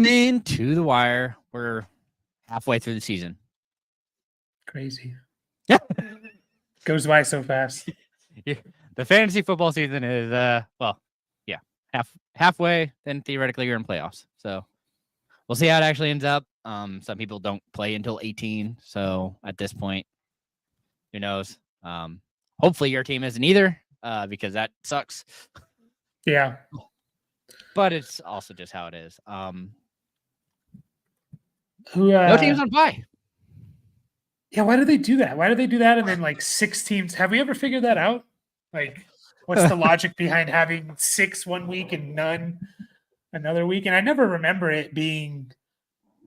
Listening to the wire. We're halfway through the season. Crazy. Goes by so fast. The fantasy football season is halfway. Then theoretically you're in playoffs. So we'll see how it actually ends up. Some people don't play until 18. So at this point, who knows? Hopefully your team isn't either, because that sucks. Yeah. But it's also just how it is. No teams on bye. Yeah, why do they do that? Why do they do that? And then like 6 teams. Have we ever figured that out? Like, what's the logic behind having 6 one week and none another week? And I never remember it being.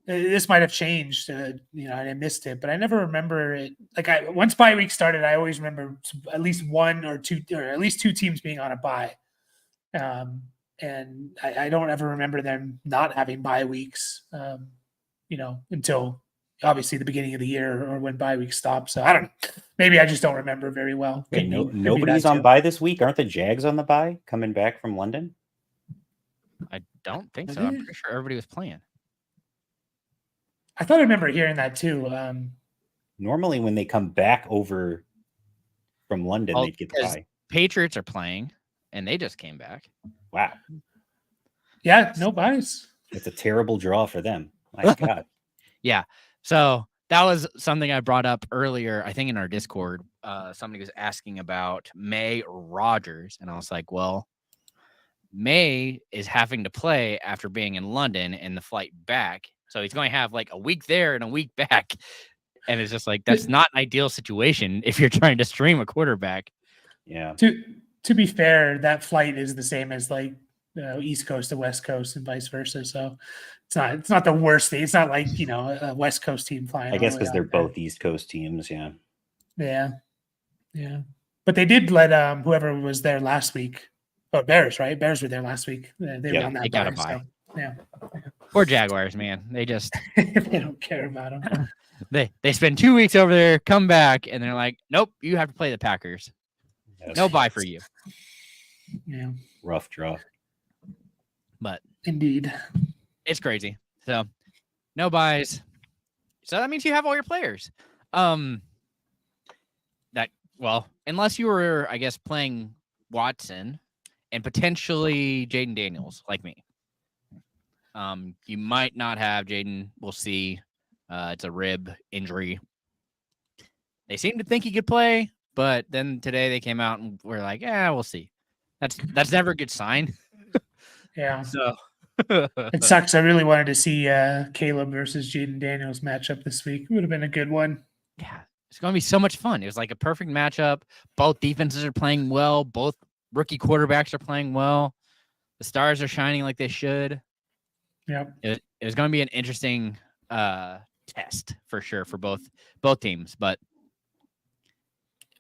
This might have changed, and I missed it, but I never remember it. Like, once bye week started, I always remember at least 1 or 2, or at least 2 teams being on a bye. And I don't ever remember them not having bye weeks, until obviously the beginning of the year or when bye week stopped. So I don't. Maybe I just don't remember very well. Wait, nobody's on bye this week. Aren't the Jags on the bye coming back from London? I don't think so. I'm pretty sure everybody was playing. I thought I remember hearing that too. Normally, when they come back over from London, they get the bye. Patriots are playing, and they just came back. Wow. Yeah, no buys. It's a terrible draw for them. My God. Yeah. So that was something I brought up earlier, I think in our Discord. Somebody was asking about May or Rodgers, and I was like, well, May is having to play after being in London and the flight back. So he's going to have like a week there and a week back. And it's just like, that's not an ideal situation if you're trying to stream a quarterback. Yeah. To be fair, that flight is the same as like East Coast to West Coast and vice versa. So it's not the worst thing. It's not like, a West Coast team flying. I guess because they're both East Coast teams. Yeah. Yeah. Yeah. But they did let whoever was there last week. Oh, Bears, right? Bears were there last week. They were on that got a bye. bye. So, yeah. Poor Jaguars, man. They just they don't care about them. They spend 2 weeks over there, come back, and they're like, nope, you have to play the Packers. Yes. No bye for you. Yeah. Rough draw. But indeed. It's crazy. So no buys. So that means you have all your players. Unless you were, I guess, playing Watson and potentially Jaden Daniels, like me. You might not have Jaden. We'll see. It's a rib injury. They seem to think he could play, but then today they came out and were like, "Yeah, we'll see." That's never a good sign. Yeah. So it sucks. I really wanted to see Caleb versus Jaden Daniels matchup this week. It would have been a good one. Yeah, it's going to be so much fun. It was like a perfect matchup. Both defenses are playing well. Both rookie quarterbacks are playing well. The stars are shining like they should. Yeah, it was going to be an interesting test for sure for both teams. But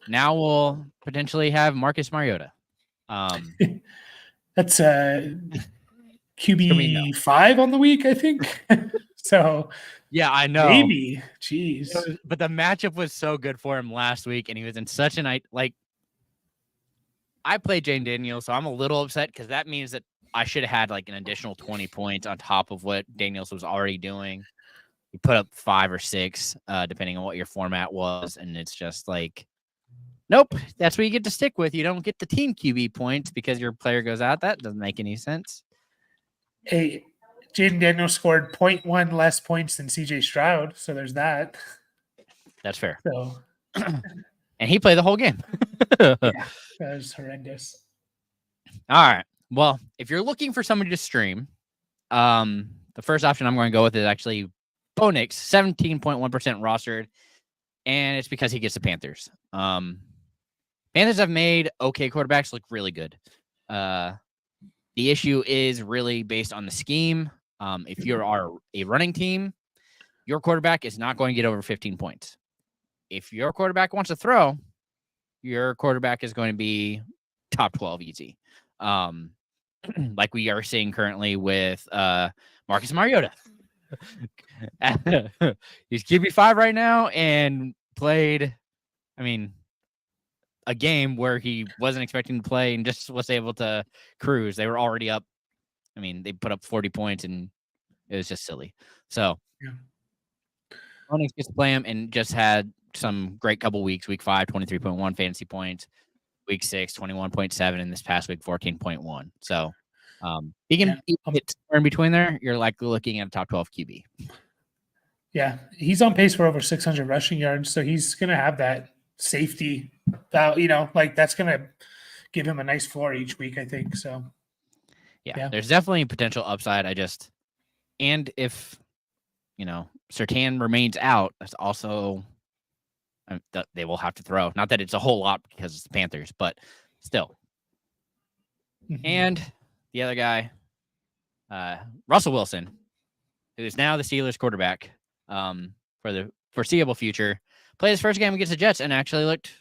now we'll potentially have Marcus Mariota. That's QB 5 on the week, I think. So yeah, I know. Maybe. Jeez. But the matchup was so good for him last week, and he was in such a night. Like, I played Jaden Daniels, so I'm a little upset because that means that I should have had like an additional 20 points on top of what Daniels was already doing. You put up 5 or 6, depending on what your format was, and it's just like, nope, that's what you get to stick with. You don't get the team QB points because your player goes out. That doesn't make any sense. Hey, Jaden Daniels scored 0.1 less points than CJ Stroud, so there's that. That's fair. So, and he played the whole game. Yeah, that was horrendous. All right. Well, if you're looking for somebody to stream, the first option I'm going to go with is actually Bonix, 17.1% rostered, and it's because he gets the Panthers. Panthers have made okay quarterbacks look really good. The issue is really based on the scheme. If you are a running team, your quarterback is not going to get over 15 points. If your quarterback wants to throw, your quarterback is going to be top 12 easy. Like we are seeing currently with Marcus Mariota. He's QB5 right now and played, a game where he wasn't expecting to play and just was able to cruise. They were already up. They put up 40 points in It was just silly. So Yeah. Onyx gets to play him and just had some great couple weeks. Week 5, 23.1 fantasy points. Week 6, 21.7, and this past week, 14.1. So he can get somewhere in between there. You're likely looking at a top 12 QB. Yeah, he's on pace for over 600 rushing yards, so he's going to have that safety value, that's going to give him a nice floor each week, I think. So, yeah. There's definitely potential upside. And if, Surtain remains out, that's also they will have to throw. Not that it's a whole lot because it's the Panthers, but still. Mm-hmm. And the other guy, Russell Wilson, who is now the Steelers quarterback for the foreseeable future, played his first game against the Jets and actually looked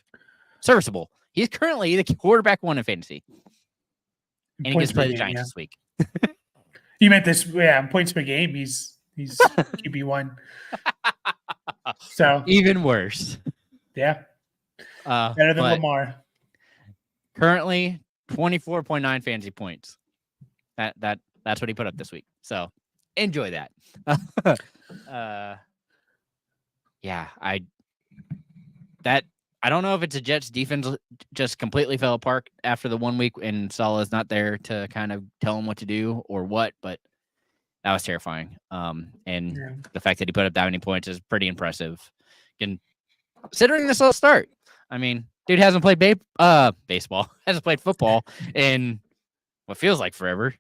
serviceable. He's currently the quarterback 1 in fantasy. And he gets to play the Giants this week. You meant this, points per game. He's QB1. So even worse. Yeah. Better than Lamar. Currently 24.9 fantasy points. That's what he put up this week. So enjoy that. I don't know if it's a Jets defense just completely fell apart after the 1 week and Salah's not there to kind of tell him what to do or what, but that was terrifying. The fact that he put up that many points is pretty impressive. Considering this little start. I mean, dude hasn't played baseball, hasn't played football in what feels like forever.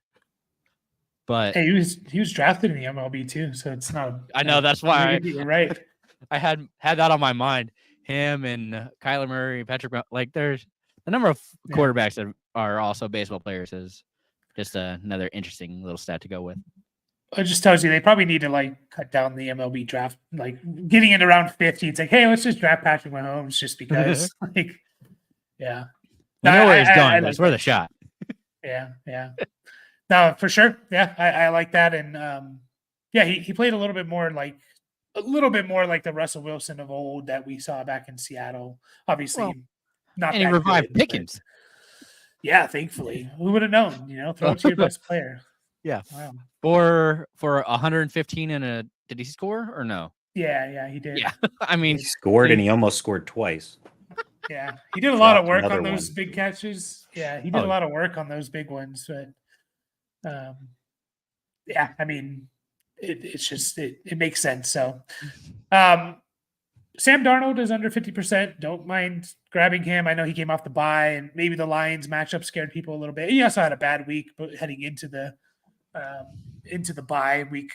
But hey, he was drafted in the MLB too, so it's not. I know that's why you're right. I had that on my mind. Him and Kyler Murray, Patrick, there's a number of quarterbacks that are also baseball players is just another interesting little stat to go with. It just tells you they probably need to cut down the MLB draft, getting into round 50. It's hey, let's just draft Patrick Mahomes just because, yeah. You know where he's going. That's worth a shot. Yeah. No, for sure. Yeah, I like that, and he played a little bit more like the Russell Wilson of old that we saw back in Seattle. Obviously, not. And he revived Pickens. Yeah, thankfully, who would have known? Throw it to your best player. Yeah. Wow. For 115 and did he score or no? Yeah, he did. Yeah. I mean, he scored and he almost scored twice. Yeah. He did a lot of work on those big catches. Yeah, he did a lot of work on those big ones, but I mean, it's just it makes sense. So Sam Darnold is under 50%. Don't mind grabbing him. I know he came off the bye and maybe the Lions matchup scared people a little bit. He also had a bad week, but heading into the bye week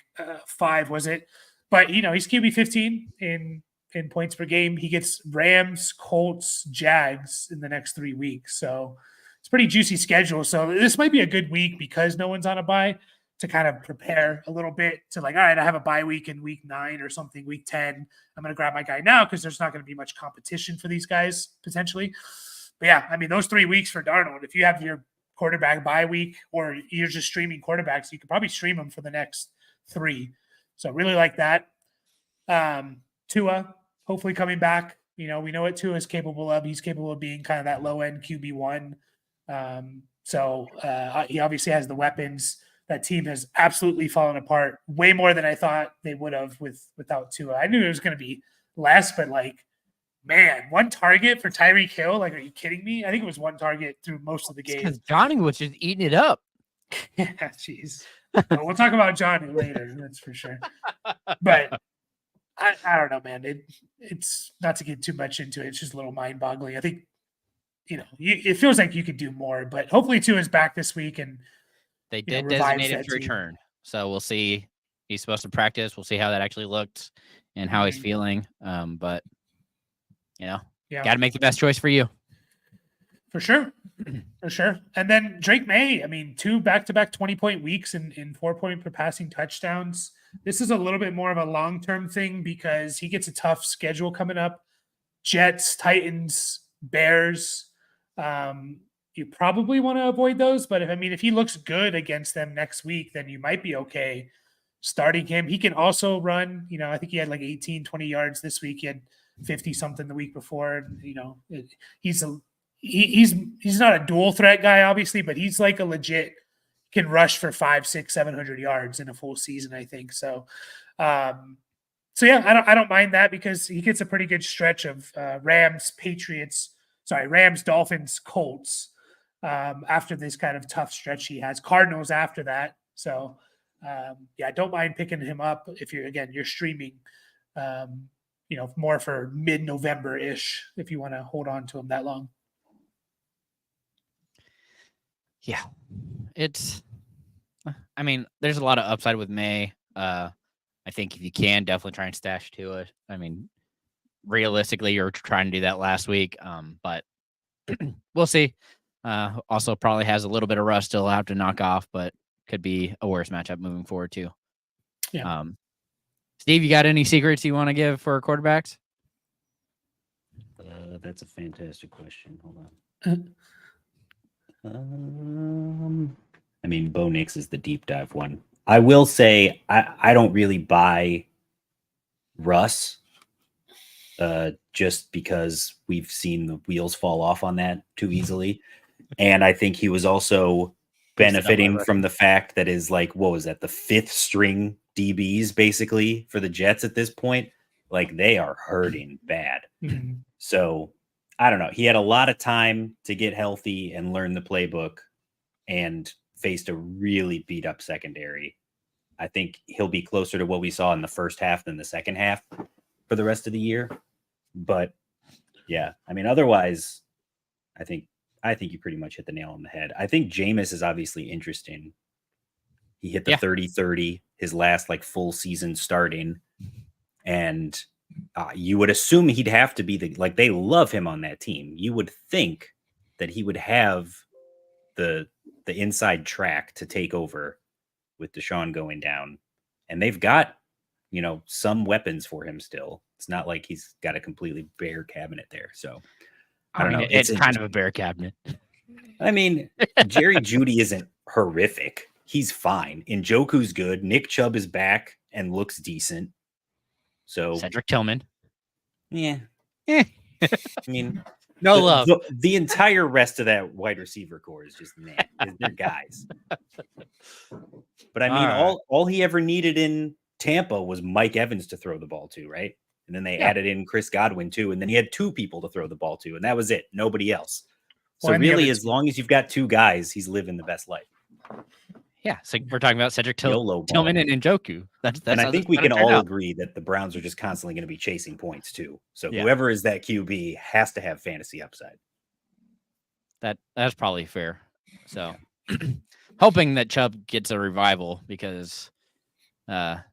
5 was it? But he's QB 15 in points per game. He gets Rams, Colts, Jags in the next 3 weeks. So it's a pretty juicy schedule. So this might be a good week because no one's on a bye to kind of prepare a little bit to all right, I have a bye week in week 9 or something, week 10. I'm going to grab my guy now because there's not going to be much competition for these guys potentially. But yeah, I mean, those 3 weeks for Darnold, if you have your quarterback bye week or you're just streaming quarterbacks, you could probably stream them for the next 3. So really like that. Tua, hopefully coming back. We know what Tua is capable of. He's capable of being kind of that low-end QB1. So he obviously has the weapons. That team has absolutely fallen apart way more than I thought they would have without Tua. I knew it was going to be less, but man, 1 target for Tyreek Hill. Are you kidding me? I think it was 1 target through most of the game. Because Johnny was just eating it up. Yeah, jeez. We'll talk about Johnny later. That's for sure. But I don't know, man. It's not to get too much into it. It's just a little mind-boggling. I think, it feels like you could do more, but hopefully Tua is back this week and they did designate him to return. So we'll see. He's supposed to practice. We'll see how that actually looked and how he's feeling. But got to make the best choice for you. For sure. For sure. And then Drake May, 2 back-to-back 20-point weeks and 4-point per passing touchdowns. This is a little bit more of a long-term thing because he gets a tough schedule coming up. Jets, Titans, Bears. You probably want to avoid those, but if he looks good against them next week, then you might be okay starting him. He can also run, I think he had 18, 20 yards this week. He had 50 something the week before. He's not a dual threat guy, obviously, but he's a legit can rush for 500, 600, 700 yards in a full season, I think. So, yeah, I don't mind that because he gets a pretty good stretch of Rams, Dolphins, Colts after this kind of tough stretch he has. Cardinals after that. So, yeah, I don't mind picking him up if you're streaming, more for mid-November ish if you want to hold on to him that long. Yeah, there's a lot of upside with May. I think if you can, definitely try and stash to it. I mean, realistically, you're trying to do that last week, but we'll see. Also, probably has a little bit of rust still have to knock off, but could be a worse matchup moving forward too. Yeah. Steve, you got any secrets you want to give for quarterbacks? That's a fantastic question. Hold on. Bo Nix is the deep dive one. I will say I don't really buy Russ just because we've seen the wheels fall off on that too easily. And I think he was also benefiting from the fact that is like, what was that? The 5th string DBs basically for the Jets at this point. Like they are hurting bad. Mm-hmm. So I don't know. He had a lot of time to get healthy and learn the playbook and faced a really beat up secondary. I think he'll be closer to what we saw in the first half than the second half for the rest of the year. But yeah, otherwise, I think you pretty much hit the nail on the head. I think Jameis is obviously interesting. He hit the 30-30 his last full season starting. And you would assume he'd have to be they love him on that team. You would think that he would have the inside track to take over with Deshaun going down, and they've got, some weapons for him still. It's not like he's got a completely bare cabinet there. So I don't know. It's kind of a bare cabinet. Jerry Jeudy isn't horrific. He's fine. Njoku's good. Nick Chubb is back and looks decent. So Cedric Tillman. Yeah. No love. The entire rest of that wide receiver core is just they're guys. But all he ever needed in Tampa was Mike Evans to throw the ball to, right? And then they added in Chris Godwin too, and then he had 2 people to throw the ball to, and that was it. Nobody else. So really, as long as you've got 2 guys, he's living the best life. Yeah, so we're talking about Cedric Tillman and Njoku. That's and I think we can all agree that the Browns are just constantly going to be chasing points too. So whoever is that QB has to have fantasy upside. That's probably fair. So hoping that Chubb gets a revival because the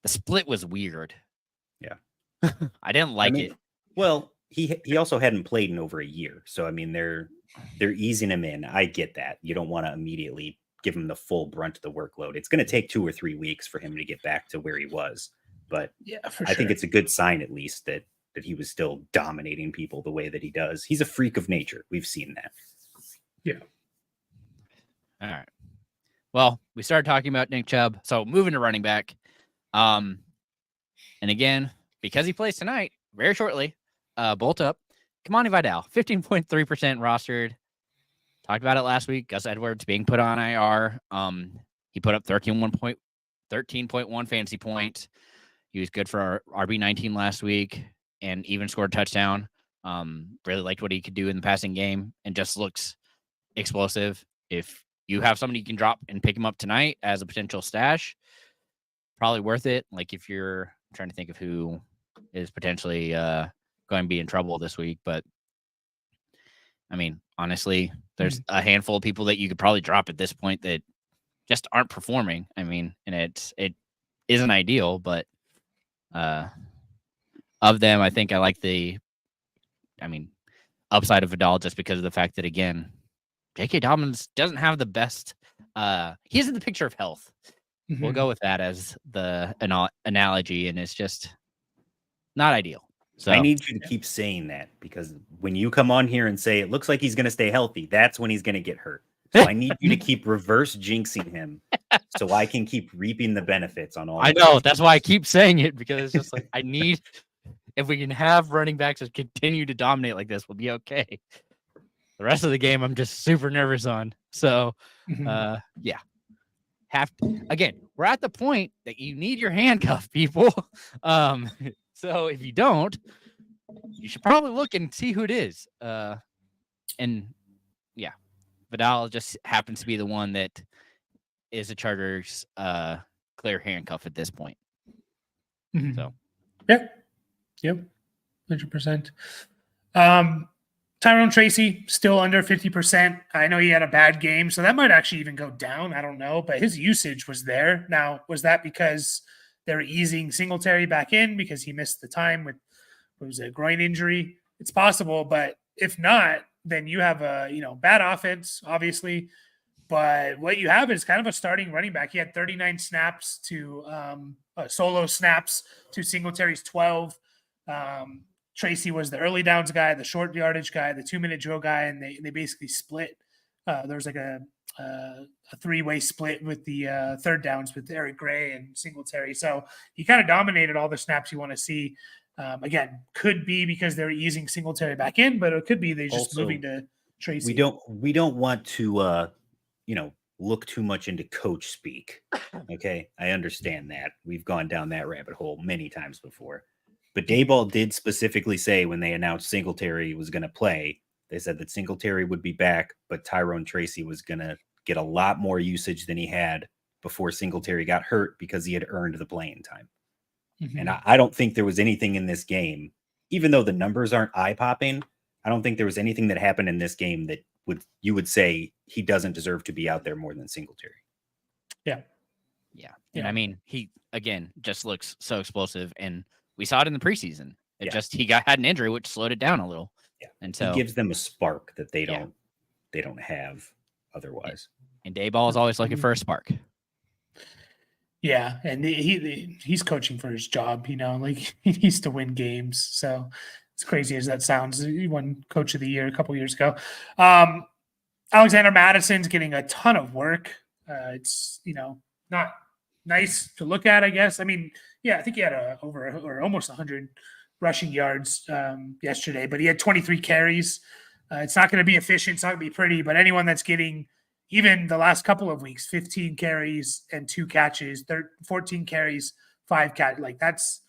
split was weird. Yeah. I didn't like it. Well, he also hadn't played in over a year. So they're easing him in. I get that. You don't want to immediately give him the full brunt of the workload. It's going to take 2 or 3 weeks for him to get back to where he was. But I think it's a good sign, at least, that he was still dominating people the way that he does. He's a freak of nature. We've seen that. Yeah. All right. Well, we started talking about Nick Chubb. So moving to running back. And again, because he plays tonight, very shortly, bolt up. Kamani Vidal, 15.3% rostered. Talked about it last week. Gus Edwards being put on IR. He put up 13.1 fantasy points. He was good for our RB19 last week and even scored a touchdown. Really liked what he could do in the passing game and just looks explosive. If you have somebody you can drop and pick him up tonight as a potential stash, probably worth it. If you're trying to think of who is potentially going to be in trouble this week, but honestly, there's a handful of people that you could probably drop at this point that just aren't performing. And it isn't ideal, but of them, I think I like the upside of Vidal just because of the fact that, again, J.K. Dobbins doesn't have the best. He isn't the picture of health. Mm-hmm. We'll go with that as the analogy, and it's just not ideal. So I need you to keep saying that because when you come on here and say it looks like he's going to stay healthy, that's when he's going to get hurt. So I need you to keep reverse jinxing him so I can keep reaping the benefits on all. I know. That's why I keep saying it because it's just I need, if we can have running backs that continue to dominate like this, we'll be okay. The rest of the game, I'm just super nervous on. So, Mhm. yeah. Again, we're at the point that you need your handcuff, people. So if you don't, you should probably look and see who it is. And yeah, Vidal just happens to be the one that is a Chargers clear handcuff at this point. Mhm. So Yep, 100%. Tyrone Tracy still under 50%. I know he had a bad game, so that might actually even go down. I don't know, but his usage was there. Now, was that because they were easing Singletary back in because he missed the time with it was a groin injury? It's possible, but if not, then you have a bad offense, obviously. But what you have is kind of a starting running back. He had 39 snaps to solo snaps to Singletary's 12. Tracy was the early downs guy, the short yardage guy, the 2-minute drill guy, and they basically split. There was like a 3-way split with the third downs with Eric Gray and Singletary. So he kind of dominated all the snaps you want to see. Again, could be because they're easing Singletary back in, but it could be they're just Also, moving to Tracy. We don't want to look too much into coach speak. Okay, I understand that. We've gone down that rabbit hole many times before. But Dayball did specifically say when they announced Singletary was going to play, they said that Singletary would be back, but Tyrone Tracy was going to get a lot more usage than he had before Singletary got hurt because he had earned the playing time. Mhm. And I don't think there was anything in this game, even though the numbers aren't eye-popping, I don't think there was anything that happened in this game that you would say he doesn't deserve to be out there more than Singletary. Yeah. And I mean, he again just looks so explosive, and we saw it in the preseason. He had an injury which slowed it down a little. Yeah. And so he gives them a spark that they don't have otherwise. And Dayball is always looking for a spark. Yeah, and he's coaching for his job, like he needs to win games. So as crazy as that sounds, he won Coach of the Year a couple years ago. Alexander Madison's getting a ton of work. It's not nice to look at, I guess. I mean, yeah, I think he had almost 100 rushing yards yesterday, but he had 23 carries. It's not going to be efficient. It's not going to be pretty, but anyone that's getting even the last couple of weeks, 15 carries and 2 catches, 14 carries, 5 catches, like that's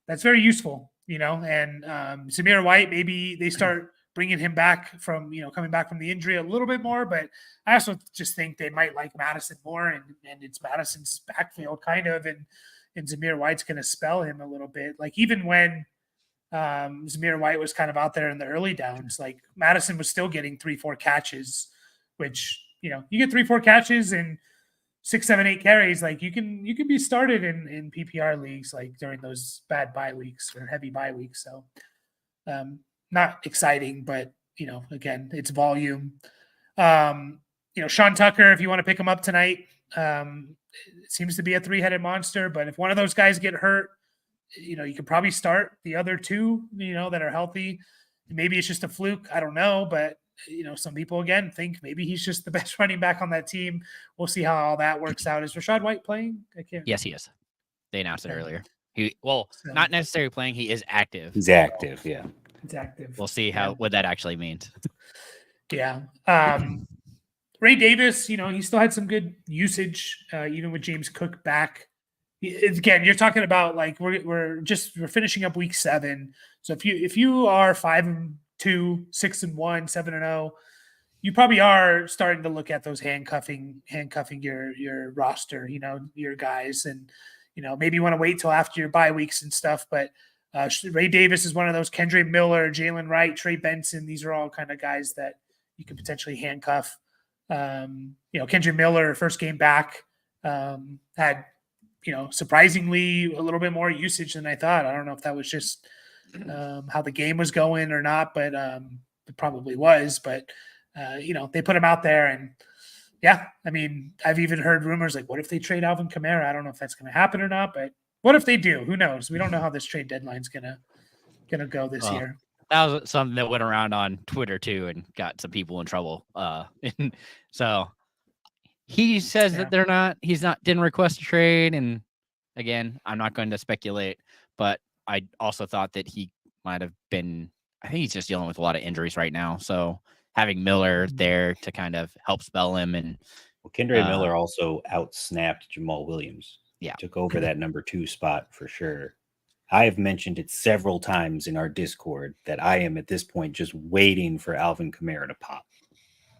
very useful, and Zamir White, maybe they start bringing him back from, coming back from the injury a little bit more, but I also just think they might like Madison more, and it's Madison's backfield kind of, and Zamir White's going to spell him a little bit. Like even when Zamir White was kind of out there in the early downs, like Madison was still getting 3-4 catches, which, you get 3-4 catches and 6, 7, 8 carries. Like you can be started in PPR leagues, like during those bad bye weeks or heavy bye weeks. So not exciting, but again, it's volume. Sean Tucker, if you want to pick him up tonight, it seems to be a 3-headed monster, but if one of those guys get hurt, you could probably start the other 2, that are healthy. Maybe it's just a fluke. I don't know, but some people again think maybe he's just the best running back on that team. We'll see how all that works out. Is Rachaad White playing? Yes, he is. They announced it earlier. Not necessarily playing. He is active. He's active. Yeah. It's active. We'll see what that actually means. Yeah. Ray Davis, he still had some good usage, even with James Cook back. Again, you're talking about like we're finishing up week 7. So if you are 5-2, 6-1, 7-0, you probably are starting to look at those handcuffing your roster, your guys, and maybe you want to wait till after your bye weeks and stuff. But Ray Davis is one of those. Kendre Miller, Jalen Wright, Trey Benson, these are all kind of guys that you could potentially handcuff. Kendre Miller, first game back, had surprisingly a little bit more usage than I thought. I don't know if that was just how the game was going or not, but it probably was. But they put him out there, and yeah, I mean, I've even heard rumors like, what if they trade Alvin Kamara? I don't know if that's going to happen or not, but what if they do? Who knows? We don't know how this trade deadline's gonna go this year. That was something that went around on Twitter too, and got some people in trouble. And so he says that didn't request a trade. And again, I'm not going to speculate, but I also thought that he might have been, I think he's just dealing with a lot of injuries right now. So having Miller there to kind of help spell him. And well, Kendre Miller also outsnapped Jamal Williams. Yeah. Took over that number 2 spot for sure. I have mentioned it several times in our Discord that I am at this point just waiting for Alvin Kamara to pop.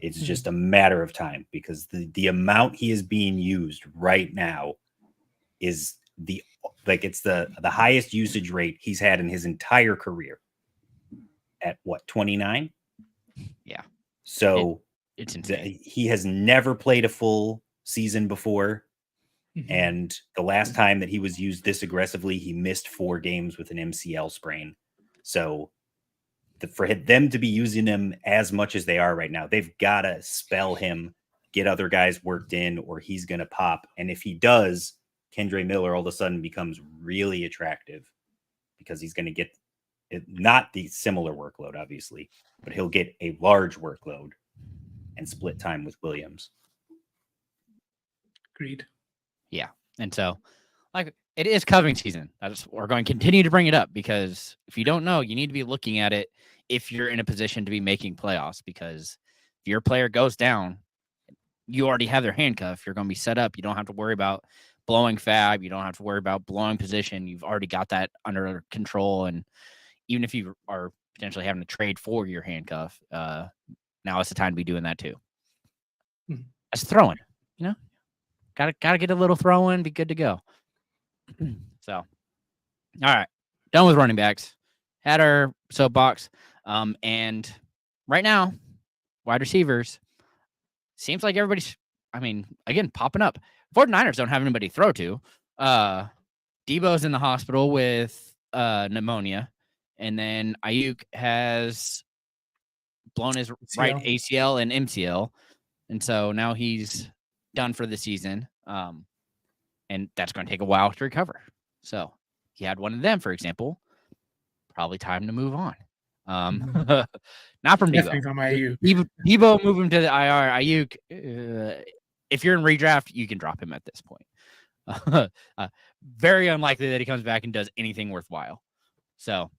It's just a matter of time because the amount he is being used right now is it's the highest usage rate he's had in his entire career at what, 29? Yeah. So it's insane. He has never played a full season before. And the last time that he was used this aggressively, he missed 4 games with an MCL sprain. So for them to be using him as much as they are right now, they've got to spell him, get other guys worked in, or he's going to pop. And if he does, Kendre Miller all of a sudden becomes really attractive because he's going to get not the similar workload, obviously, but he'll get a large workload and split time with Williams. Agreed. Yeah. And so, like, it is covering season. We're going to continue to bring it up because if you don't know, you need to be looking at it if you're in a position to be making playoffs, because if your player goes down, you already have their handcuff. You're going to be set up. You don't have to worry about blowing fab. You don't have to worry about blowing position. You've already got that under control. And even if you are potentially having to trade for your handcuff, now it's the time to be doing that too. That's throwing, Gotta get a little throw in, be good to go. So, all right, done with running backs. Had our soapbox, and right now, wide receivers seems like everybody's. Again, popping up. 49ers don't have anybody to throw to. Debo's in the hospital with pneumonia, and then Ayuk has blown his right ACL and MCL, and so now he's done for the season, and that's going to take a while to recover. So he had one of them, for example. Probably time to move on. Not from Definitely from Ayuk. Debo, move him to the IR. Ayuk, if you're in redraft, you can drop him at this point. Very unlikely that he comes back and does anything worthwhile. So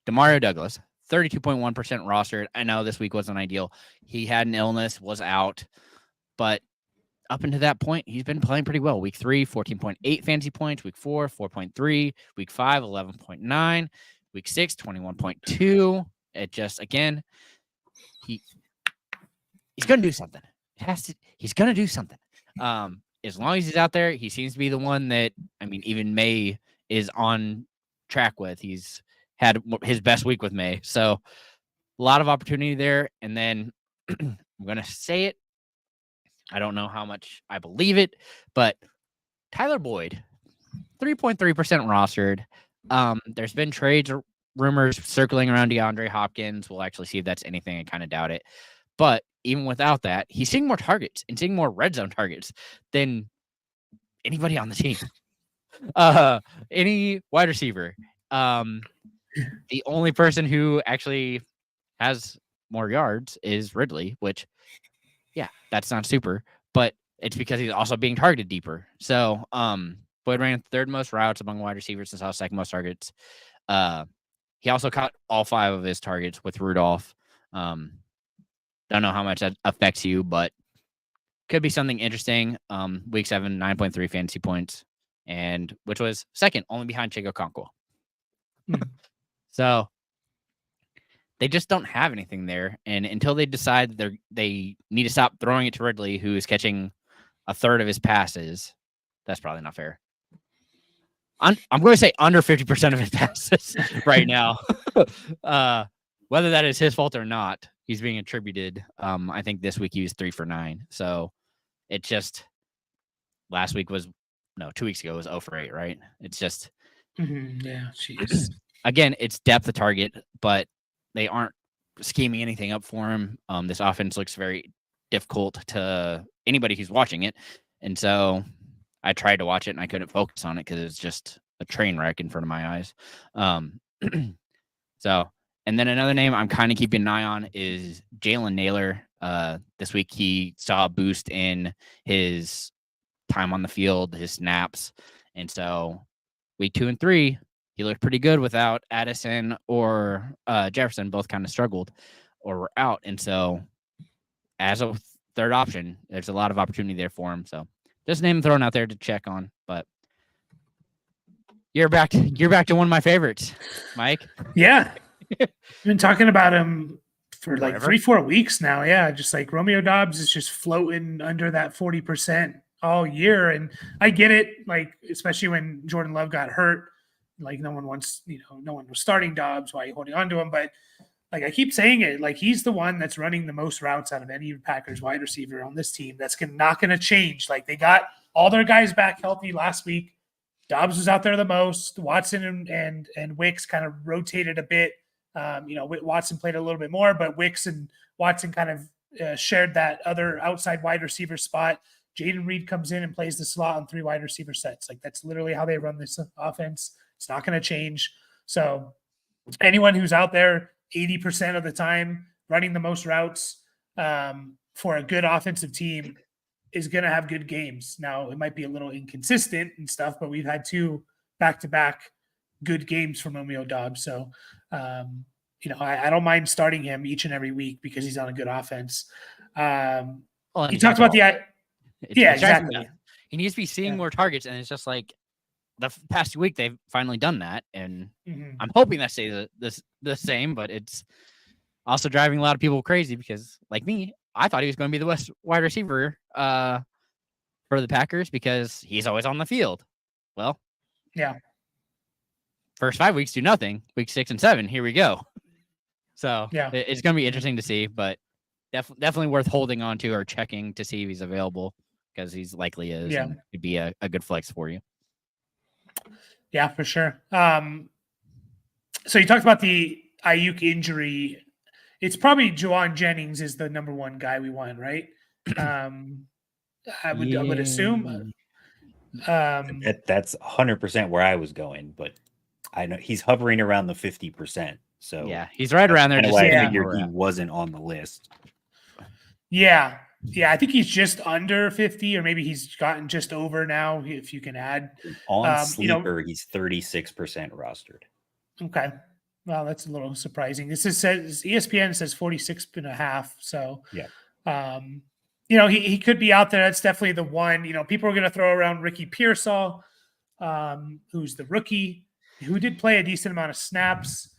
Demario Douglas, 32.1% rostered. I know this week wasn't ideal. He had an illness, was out, but up until that point, he's been playing pretty well. Week 3, 14.8 fantasy points. Week 4, 4.3. Week 5, 11.9. Week 6, 21.2. It just, again, he's going to do something. He's going to do something. As long as he's out there, he seems to be the one that, even May is on track with. He's had his best week with May. So a lot of opportunity there. And then I'm going to say it. I don't know how much I believe it, but Tyler Boyd, 3.3% rostered. There's been trades or rumors circling around DeAndre Hopkins. We'll actually see if that's anything. I kind of doubt it. But even without that, he's seeing more targets and seeing more red zone targets than anybody on the team. Any wide receiver. The only person who actually has more yards is Ridley, which, yeah, that's not super, but it's because he's also being targeted deeper. So, Boyd ran 3rd most routes among wide receivers and saw 2nd most targets. He also caught all 5 of his targets with Rudolph. Don't know how much that affects you, but could be something interesting. Week 7, 9.3 fantasy points, and which was 2nd, only behind Chico Conquo. So they just don't have anything there. And until they decide they need to stop throwing it to Ridley, who is catching 1/3 of his passes, that's probably not fair. I'm going to say under 50% of his passes right now. Whether that is his fault or not, he's being attributed. I think this week he was 3 for 9. So it just, last week 2 weeks ago was 0 for 8, right? It's just, yeah, jeez. Again, it's depth of target, but they aren't scheming anything up for him. This offense looks very difficult to anybody who's watching it. And so I tried to watch it and I couldn't focus on it because it's just a train wreck in front of my eyes. So, and then another name I'm kind of keeping an eye on is Jalen Naylor. This week he saw a boost in his time on the field, his snaps. And so week 2 and 3, he looked pretty good without Addison or Jefferson. Both kind of struggled or were out. And so as a third option, there's a lot of opportunity there for him. So just name thrown out there to check on. But you're back to one of my favorites, Mike. Yeah. I've been talking about him for like Forever. 3-4 weeks now. Yeah. Just like Romeo Doubs is just floating under that 40% all year. And I get it. Like, especially when Jordan Love got hurt, like no one was starting Doubs. Why are you holding on to him? But like I keep saying it, like he's the one that's running the most routes out of any Packers wide receiver on this team. That's not going to change. Like they got all their guys back healthy last week. Doubs was out there the most. Watson and Wicks kind of rotated a bit. Watson played a little bit more, but Wicks and Watson kind of shared that other outside wide receiver spot. Jaden Reed comes in and plays the slot on 3 wide receiver sets. Like that's literally how they run this offense. It's not going to change. So anyone who's out there 80% of the time running the most routes for a good offensive team is going to have good games. Now, it might be a little inconsistent and stuff, but we've had 2 back-to-back good games from Romeo Doubs. So, I don't mind starting him each and every week because he's on a good offense. He talked about exactly. He needs to be seeing more targets, and it's just like the past week they've finally done that, and I'm hoping that stays the same, but it's also driving a lot of people crazy because, like me, I thought he was going to be the best wide receiver for the Packers because he's always on the field. Well, yeah. First 5 weeks do nothing. Week 6 and 7, here we go. So yeah, it's going to be interesting to see, but definitely worth holding on to or checking to see if he's available because he's likely is. Yeah, and could be a good flex for you. Yeah, for sure. So you talked about the Ayuk injury. It's probably Juwan Jennings is the number 1 guy we want, right? I would assume. That's 100% where I was going, but I know he's hovering around the 50%. So yeah, he's right around there. Just I figured he wasn't on the list. Yeah. I think he's just under 50, or maybe he's gotten just over now. If you can add on Sleeper, he's 36% rostered. Okay. Well, that's a little surprising. This says ESPN says 46.5. So, yeah. He could be out there. That's definitely the one. People are going to throw around Ricky Pearsall, who's the rookie, who did play a decent amount of snaps.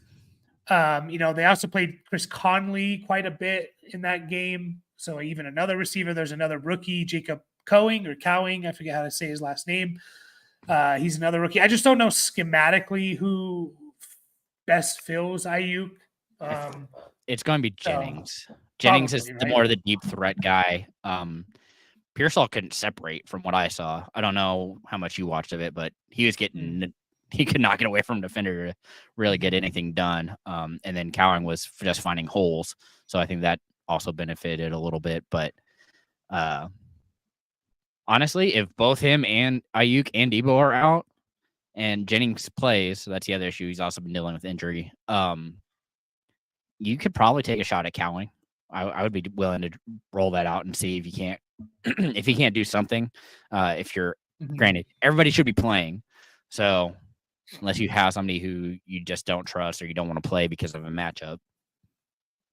They also played Chris Conley quite a bit in that game. So even another receiver. There's another rookie, Jacob Cowing. I forget how to say his last name. He's another rookie. I just don't know schematically who best fills Ayuk. It's going to be Jennings. Jennings is the more the deep threat guy. Pearsall couldn't separate from what I saw. I don't know how much you watched of it, but he could not get away from defender to really get anything done. And then Cowing was just finding holes. So I think that also benefited a little bit. But honestly, if both him and Ayuk and Debo are out and Jennings plays, so that's the other issue. He's also been dealing with injury. You could probably take a shot at Cowing. I would be willing to roll that out and see if he can't do something. If you're granted, everybody should be playing. So unless you have somebody who you just don't trust or you don't want to play because of a matchup,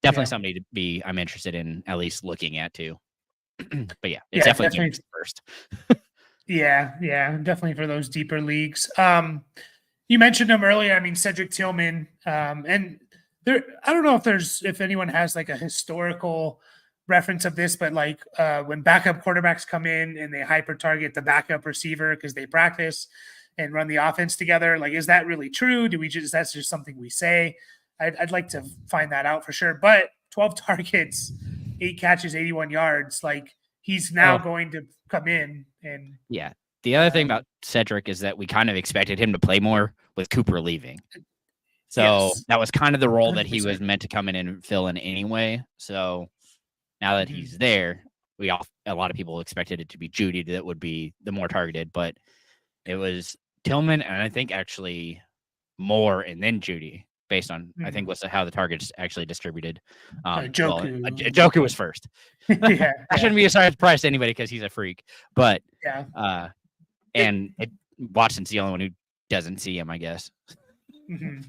definitely somebody I'm interested in at least looking at too. But yeah, it's definitely first. Yeah, definitely for those deeper leagues. You mentioned him earlier. I mean, Cedric Tillman, and there. I don't know if anyone has like a historical reference of this, but like when backup quarterbacks come in and they hyper target the backup receiver because they practice and run the offense together. Like, is that really true? That's just something we say? I'd like to find that out for sure. But 12 targets, 8 catches, 81 yards. Like, he's now going to come in and The other thing about Cedric is that we kind of expected him to play more with Cooper leaving. So that was kind of the role 100%. That he was meant to come in and fill in anyway. So now that he's there, a lot of people expected it to be Judy that would be the more targeted, but it was Tillman and I think actually Moore and then Judy based on I think was how the targets actually distributed. Joku was first. I shouldn't be a surprise to anybody because he's a freak, but and Watson's the only one who doesn't see him, I guess. Mhm.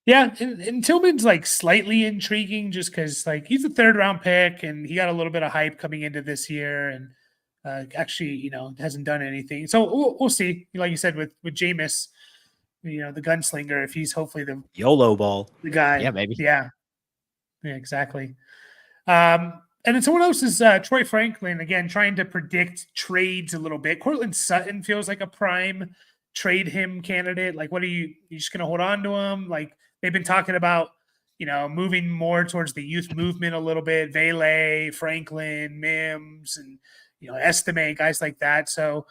Yeah, and Tillman's like slightly intriguing just because like he's a 3rd-round pick and he got a little bit of hype coming into this year and actually hasn't done anything. So we'll see. Like you said with Jameis, the gunslinger, if he's hopefully the YOLO ball. guy. Yeah, maybe. Yeah, exactly. And then someone else is Troy Franklin, again, trying to predict trades a little bit. Cortland Sutton feels like a prime trade him candidate. Like, what are you just going to hold on to him? Like, they've been talking about, moving more towards the youth movement a little bit. Vele, Franklin, Mims, and, Estime, guys like that. So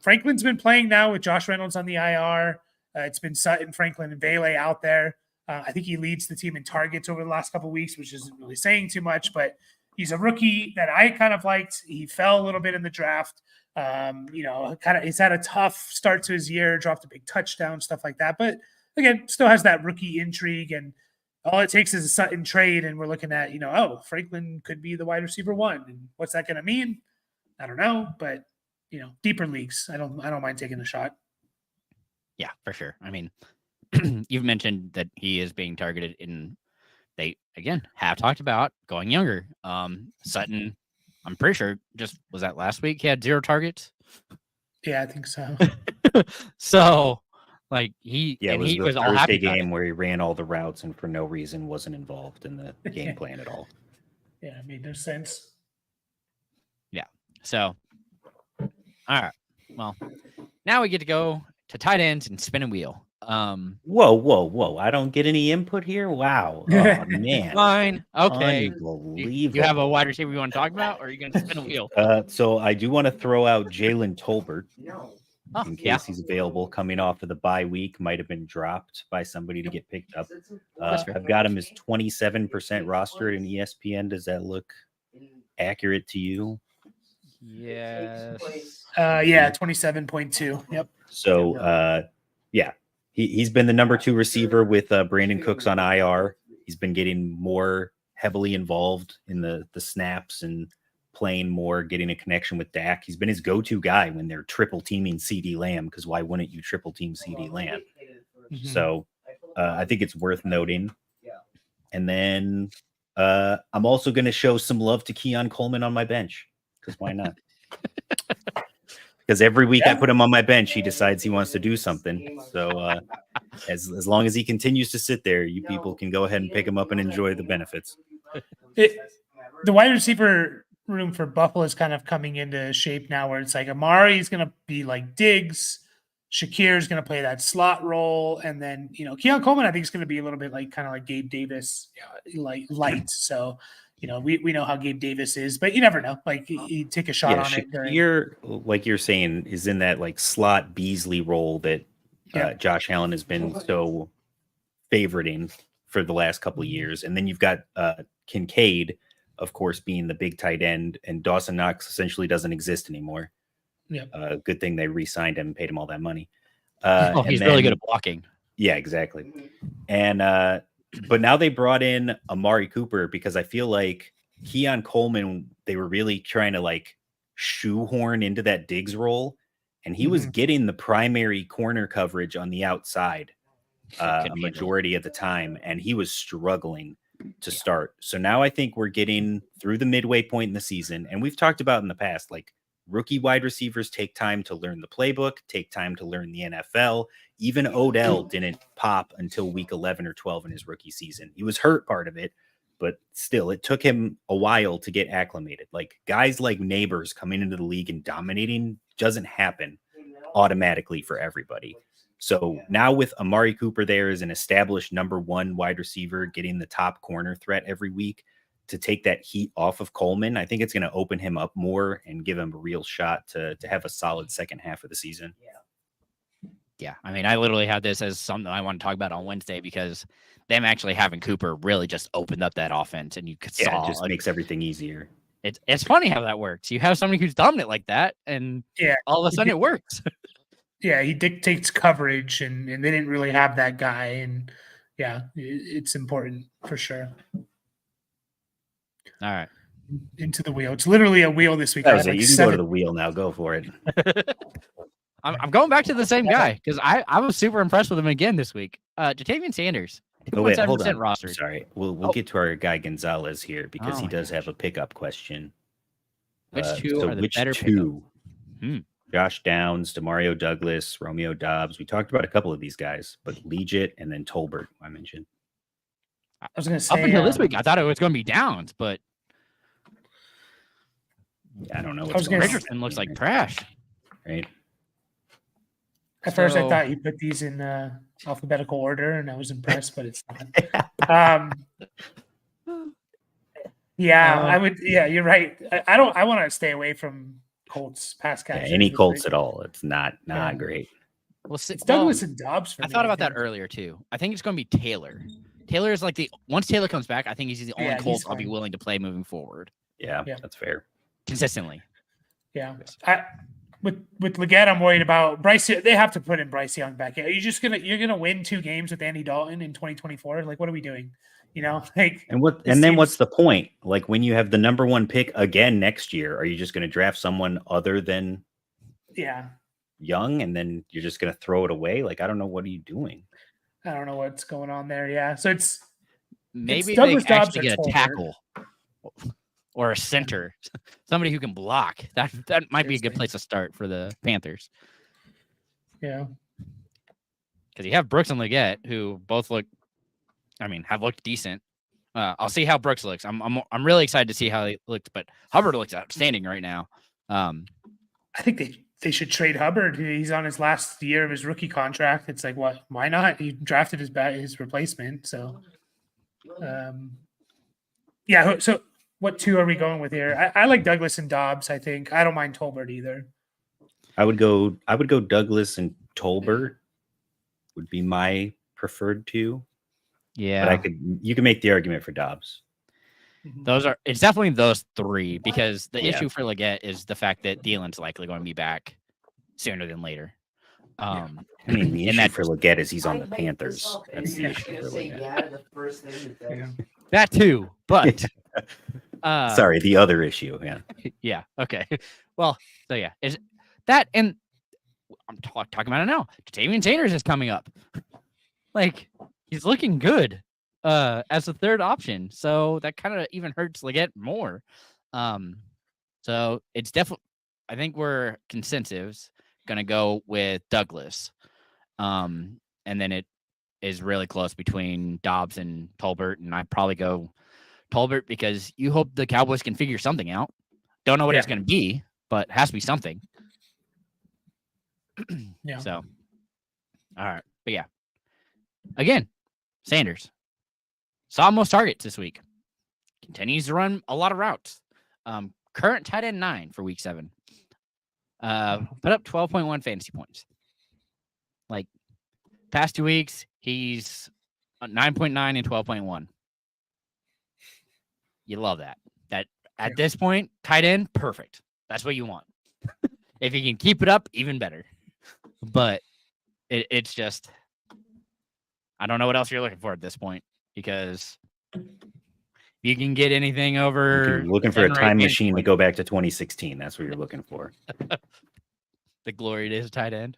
Franklin's been playing now with Josh Reynolds on the IR. It's been Sutton, Franklin, and Vele out there. I think he leads the team in targets over the last couple of weeks, which isn't really saying too much, but he's a rookie that I kind of liked. He fell a little bit in the draft. He's had a tough start to his year, dropped a big touchdown, stuff like that. But again, still has that rookie intrigue, and all it takes is a Sutton trade, and we're looking at, Franklin could be the wide receiver 1. And what's that going to mean? I don't know, but deeper leagues, I don't mind taking a shot. Yeah, for sure. I mean, you've mentioned that he is being targeted in. They again have talked about going younger. Sutton, I'm pretty sure was that last week he had 0 targets. Yeah, I think so. So like he was all happy game where he ran all the routes and for no reason wasn't involved in the game plan at all. Yeah, it made no sense. Yeah. So all right. Well, now we get to go to tight ends and spin a wheel. Whoa! I don't get any input here. Wow! Oh man! Fine. Okay. Unbelievable. You have a wide receiver you want to talk about, or are you going to spin a wheel? So I do want to throw out Jalen Tolbert in case Yeah. he's available. Coming off of the bye week, might have been dropped by somebody to get picked up. I've got him as 27% rostered in ESPN. Does that look accurate to you? Yes. 27.2. Yep. So yeah. He's been the number 2 receiver with Brandon Cooks on IR. He's been getting more heavily involved in the snaps and playing more, getting a connection with Dak. He's been his go-to guy when they're triple teaming CD Lamb, because why wouldn't you triple team CD Lamb? Mm-hmm. So I think it's worth noting. And then I'm also going to show some love to Keon Coleman on my bench, because why not? Because every week I put him on my bench, he decides he wants to do something. So as long as he continues to sit there, you people can go ahead and pick him up and enjoy the benefits. The wide receiver room for Buffalo is kind of coming into shape now, where it's like Amari is going to be like Diggs, Shakir is going to play that slot role, and then Keon Coleman I think is going to be a little bit like kind of like Gabe Davis, like light. So. We know how Gabe Davis is, but you never know. Like you take a shot on it. Shakir, like you're saying, is in that like slot Beasley role that Josh Allen has been so favoriting for the last couple of years. And then you've got Kincaid, of course, being the big tight end, and Dawson Knox essentially doesn't exist anymore. Yeah. Good thing they re-signed him and paid him all that money. He's really good at blocking. Yeah, exactly. And but now they brought in Amari Cooper because I feel like Keon Coleman, they were really trying to like shoehorn into that Diggs role, and he was getting the primary corner coverage on the outside a majority of the time, and he was struggling to start. So now I think we're getting through the midway point in the season, and we've talked about in the past, like rookie wide receivers take time to learn the playbook, take time to learn the NFL. Even Odell didn't pop until week 11 or 12 in his rookie season. He was hurt part of it, but still, it took him a while to get acclimated. Like guys like Neighbors coming into the league and dominating doesn't happen automatically for everybody. So now with Amari Cooper there as an established number 1 wide receiver, getting the top corner threat every week, to take that heat off of Coleman, I think it's going to open him up more and give him a real shot to have a solid second half of the season. Yeah. I mean, I literally had this as something I want to talk about on Wednesday, because them actually having Cooper really just opened up that offense, and you could it just makes everything easier. It's funny how that works. You have somebody who's dominant like that, and all of a sudden it works. Yeah, he dictates coverage, and they didn't really have that guy, and it's important for sure. All right. Into the wheel. It's literally a wheel this week. That was it. You can go to the wheel now. Go for it. I'm going back to the same guy because I was super impressed with him again this week. Jatavian Sanders, Oh wait, hold 2.7% on. rostered. Sorry, we'll get to our guy Gonzalez here because Oh he my does have a pickup question. Which two so are the which better two? pickup? Josh Downs, Demario Douglas, Romeo Dobbs. We talked about a couple of these guys, but Legit and then Tolbert I mentioned. I was going to say Up until this week, I thought it was going to be Downs, but I don't know. Richardson looks like trash. Right. At first, I thought you put these in alphabetical order, and I was impressed, but it's not. I would. Yeah, you're right. I don't. I want to stay away from Colts pass catchers. Yeah, any Colts at all. It's not great. Well, it's Douglas and Dobbs. For I thought about that earlier too. I think it's going to be Taylor. Taylor is like once Taylor comes back, I think he's the only Colts I'll be willing to play moving forward. Yeah, that's fair. Consistently. Yeah. With Leggett, I'm worried about Bryce. They have to put in Bryce Young back. Are you just you're gonna win 2 games with Andy Dalton in 2024? Like, what are we doing? Like, and then what's the point? Like, when you have the number 1 pick again next year, are you just going to draft someone other than Young, and then you're just going to throw it away? Like, I don't know. What are you doing? I don't know what's going on there. Yeah, so it's maybe they actually get a tackle or a center, somebody who can block. That might be a good place to start for the Panthers. Yeah, because you have Brooks and Leggett, who both have looked decent. I'll see how Brooks looks. I'm really excited to see how he looks, but Hubbard looks outstanding right now. I think they should trade Hubbard. He's on his last year of his rookie contract. It's like, what? Why not? He drafted his replacement. So, So, what 2 are we going with here? I like Douglas and Dobbs. I think I don't mind Tolbert either. I would go Douglas and Tolbert would be my preferred 2. Yeah, but you can make the argument for Dobbs. It's definitely those 3 because the issue for Leggett is the fact that Thielen's likely going to be back sooner than later. The issue for Leggett is he's on the Panthers. That's the issue for Leggett. That too, but sorry, the other issue. Yeah. Okay. Well, so yeah, is that, and I'm talking about it now. Jatavian Sanders is coming up. Like, he's looking good as a 3rd option. So that kind of even hurts Leggett more. So it's definitely, I think we're consensus going to go with Douglas. And then it is really close between Dobbs and Tolbert. And I'd probably go Tolbert because you hope the Cowboys can figure something out. Don't know what it's going to be, but it has to be something. So, all right. But yeah. Again, Sanders saw most targets this week. Continues to run a lot of routes. Current tight end 9 for week 7. Put up 12.1 fantasy points. Like, past 2 weeks, he's 9.9 and 12.1. You love that. That at this point, tight end, perfect. That's what you want. If you can keep it up, even better. But it's just, I don't know what else you're looking for at this point because you can get anything over. You're looking for a time machine to go back to 2016. That's what you're looking for. The glory days of tight end.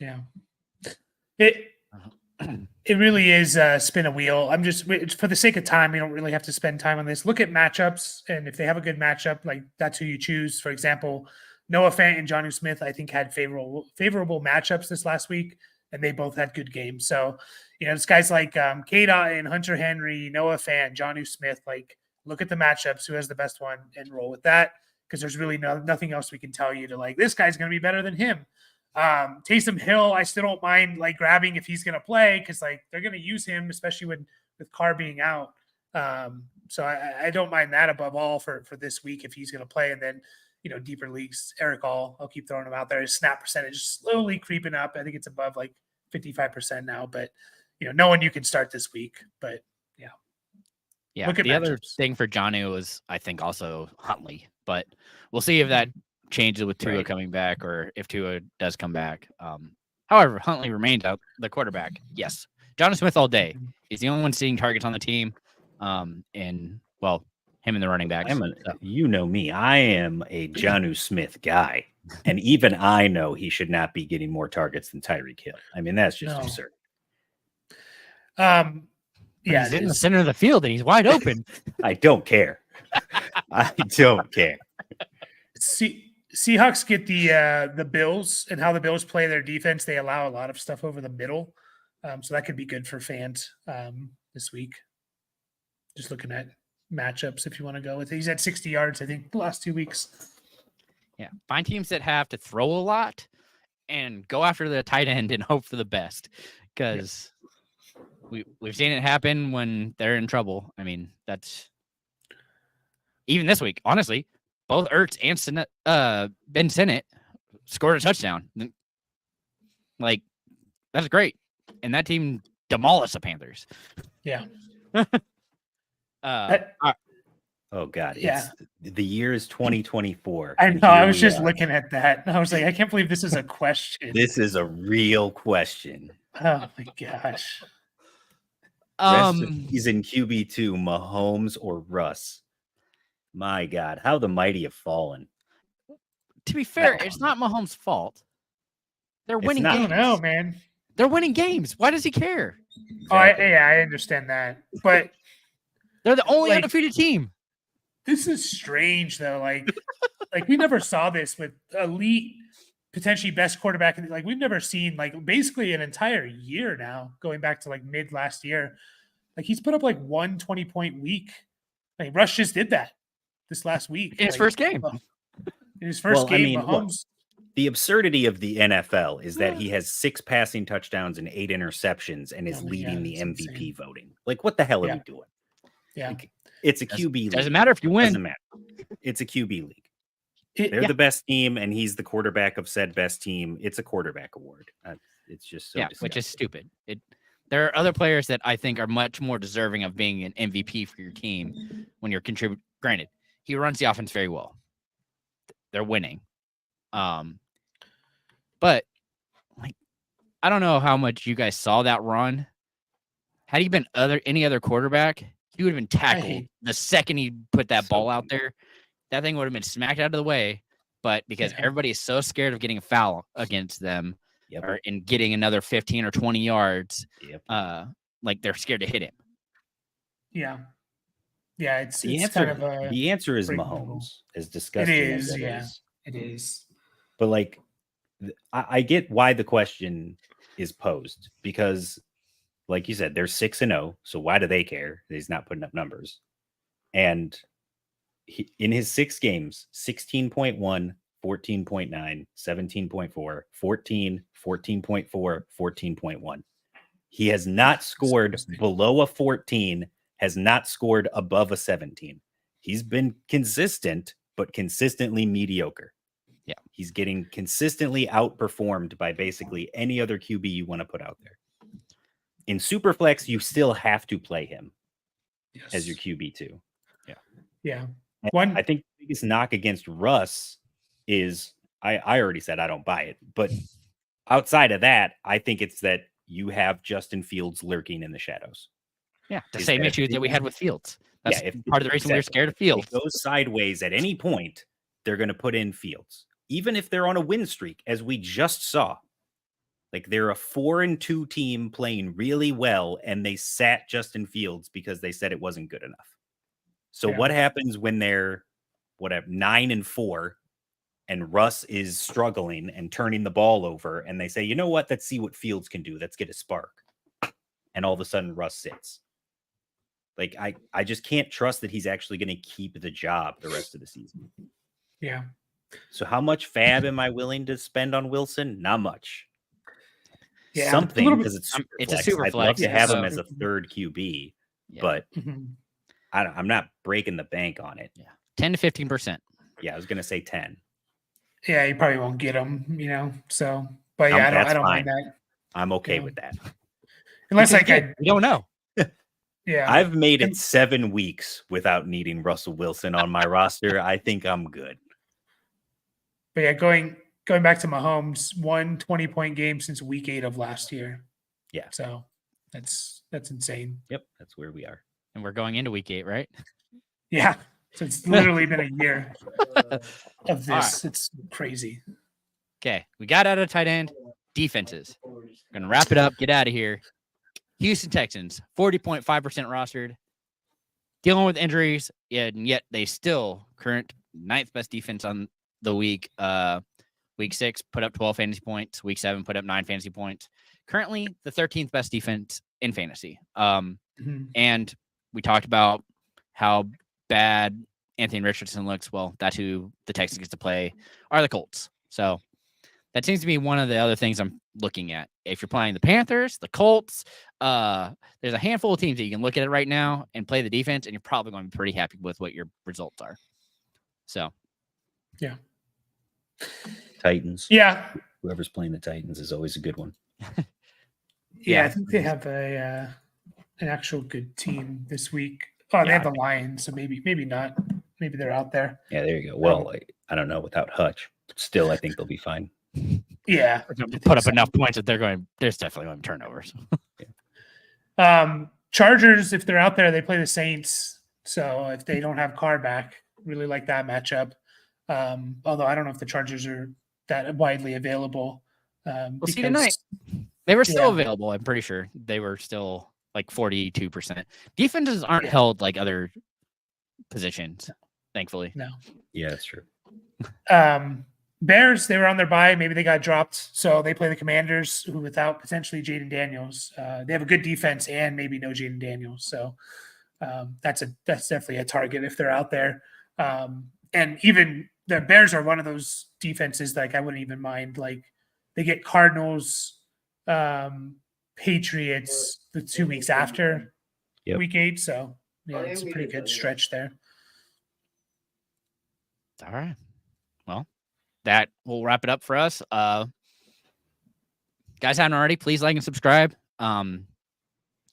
Yeah. It really is spin a wheel. For the sake of time, we don't really have to spend time on this. Look at matchups, and if they have a good matchup, like that's who you choose. For example, Noah Fant and Jonnu Smith, I think, had favorable matchups this last week, and they both had good games. So, it's guys like K-Dot and Hunter Henry, Noah Fant, Jonnu Smith. Like, look at the matchups, who has the best one, and roll with that because there's really nothing else we can tell you to like, this guy's going to be better than him. Taysom Hill, I still don't mind like grabbing if he's going to play because like they're going to use him, especially with Carr being out. So I don't mind that above all for this week if he's going to play. And then, deeper leagues, Eric All, I'll keep throwing him out there. His snap percentage is slowly creeping up. I think it's above like 55% now, but no one you can start this week, but yeah. The other thing for Jonnu was, I think, also Huntley, but we'll see if that changes with Tua coming back or if Tua does come back. However, Huntley remains out the quarterback. Yes. Jonnu Smith all day. He's the only one seeing targets on the team. And well, him and the running backs. You know me. I am a Jonnu Smith guy. And even I know he should not be getting more targets than Tyreek Hill. I mean, that's just No. absurd. Yeah, he's in the center of the field and he's wide open. I don't care. I don't care. Seahawks get the Bills, and how the Bills play their defense. They allow a lot of stuff over the middle, so that could be good for fans this week. Just looking at matchups, if you want to go with it. He's at 60 yards, I think, the last 2 weeks. Yeah, find teams that have to throw a lot and go after the tight end and hope for the best, because we've seen it happen when they're in trouble. I mean, that's even this week. Honestly, both Ertz and Ben Sinnott scored a touchdown. Like, that's great, and that team demolished the Panthers. Yeah. Oh God! Yeah. The year is 2024. I know. I was just looking at that, and I was like, I can't believe this is a question. This is a real question. Oh my gosh. He's in QB2, Mahomes or Russ. My God, how the mighty have fallen. To be fair, it's not Mahomes' fault. They're winning not. games. I don't know, man. They're winning games. Why does he care? Exactly. Oh, I understand that, but They're the only like, undefeated team. this is strange, though. Like we never saw this with elite, potentially best quarterback. Like, we've never seen, like, basically an entire year now, going back to like mid last year. Like, he's put up like 1 20-point week. Like, Rush just did that this last week In his first game. In his first game, I mean, Mahomes. The absurdity of the NFL is that he has 6 passing touchdowns and 8 interceptions and is leading the MVP insane. voting. Like, what the hell are we doing? Yeah. Like, it's a QB league. Doesn't matter if you win. Doesn't matter. It's a QB league. They're the best team, and he's the quarterback of said best team. It's a quarterback award. It's just so disgusting. Which is stupid. There are other players that I think are much more deserving of being an MVP for your team when you're contributing. Granted, he runs the offense very well. They're winning. But like, I don't know how much you guys saw that run. Had he been any other quarterback, he would have been tackled the second he put that ball out there. That thing would have been smacked out of the way. But because everybody is so scared of getting a foul against them or in getting another 15 or 20 yards, like, they're scared to hit him. Yeah. Yeah, it's the answer is Mahomes, as disgusting as it is. It is. But like, I get why the question is posed, because like you said, they're 6-0. So why do they care? He's not putting up numbers. And in his 6 games, 16.1, 14.9, 17.4, 14, 14.4, 14.1. He has not scored below a 14, has not scored above a 17. He's been consistent, but consistently mediocre. Yeah. He's getting consistently outperformed by basically any other QB you want to put out there. In Superflex, you still have to play him as your QB2. Yeah. Yeah. I think the biggest knock against Russ is, I already said I don't buy it, but outside of that, I think it's that you have Justin Fields lurking in the shadows. Yeah, the same issue that we had with Fields. That's part of the reason we were scared of Fields. If it goes sideways at any point, they're going to put in Fields, even if they're on a win streak, as we just saw. Like, they're a 4-2 team playing really well, and they sat Justin Fields because they said it wasn't good enough. So what happens when they're 9-4 and Russ is struggling and turning the ball over, and they say, you know what, let's see what Fields can do. Let's get a spark. And all of a sudden Russ sits. Like, I just can't trust that he's actually going to keep the job the rest of the season. Yeah. So how much fab am I willing to spend on Wilson? Not much. Yeah, something, because it's a super I'd flex. love to have him as a third QB, but Mm-hmm. I'm not breaking the bank on it. Yeah, 10 to 15%. Yeah, I was gonna say 10. Yeah, you probably won't get him, So, but yeah, I don't mind that. I'm okay with that. Unless we don't know. Yeah, I've made it 7 weeks without needing Russell Wilson on my roster. I think I'm good. But yeah, going back to Mahomes, 1 20-point game since week 8 of last year. Yeah. So that's insane. Yep, that's where we are. And we're going into week 8, right? Yeah. So it's literally been a year of this. right. It's crazy. Okay, we got out of tight end. Defenses. Gonna wrap it up. Get out of here. Houston Texans, 40.5% rostered. Dealing with injuries, and yet they still current 9th best defense on the week. Week 6 put up 12 fantasy points. Week 7 put up 9 fantasy points. Currently the 13th best defense in fantasy. And we talked about how bad Anthony Richardson looks. Well, that's who the Texans get to play are the Colts. So that seems to be one of the other things I'm looking at. If you're playing the Panthers, the Colts, there's a handful of teams that you can look at it right now and play the defense, and you're probably going to be pretty happy with what your results are. So, yeah. Titans. Yeah. Whoever's playing the Titans is always a good one. Yeah, I think they have an actual good team this week. Oh, they have the Lions, so maybe not. Maybe they're out there. Yeah, there you go. Well, I don't know without Hutch. Still, I think they'll be fine. Yeah, put up enough points that there's definitely going to turnovers. Chargers, if they're out there, they play the Saints. So if they don't have Carr back, really like that matchup. Although I don't know if the Chargers are that widely available. We'll see tonight. They were still available. I'm pretty sure they were still like 42%. Defenses aren't held like other positions, thankfully. No. Yeah, that's true. Bears, they were on their bye. Maybe they got dropped. So they play the Commanders, who without potentially Jaden Daniels. They have a good defense and maybe no Jaden Daniels. So that's definitely a target if they're out there. And even the Bears are one of those defenses like I wouldn't even mind. Like they get Cardinals, Patriots the 2 weeks after week 8. So yeah, it's a pretty good stretch there. All right. Well, that will wrap it up for us. Guys haven't already, please like and subscribe. And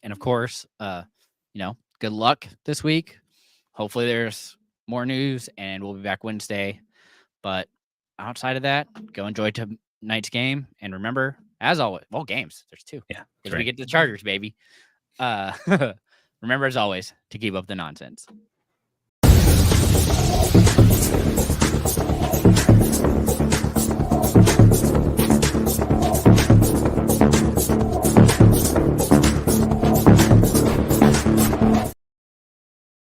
of course, good luck this week. Hopefully there's more news and we'll be back Wednesday. But outside of that, go enjoy tonight's game. And remember, as always, games, there's 2. Yeah. As we get to the Chargers, baby. Remember, as always, to keep up the nonsense.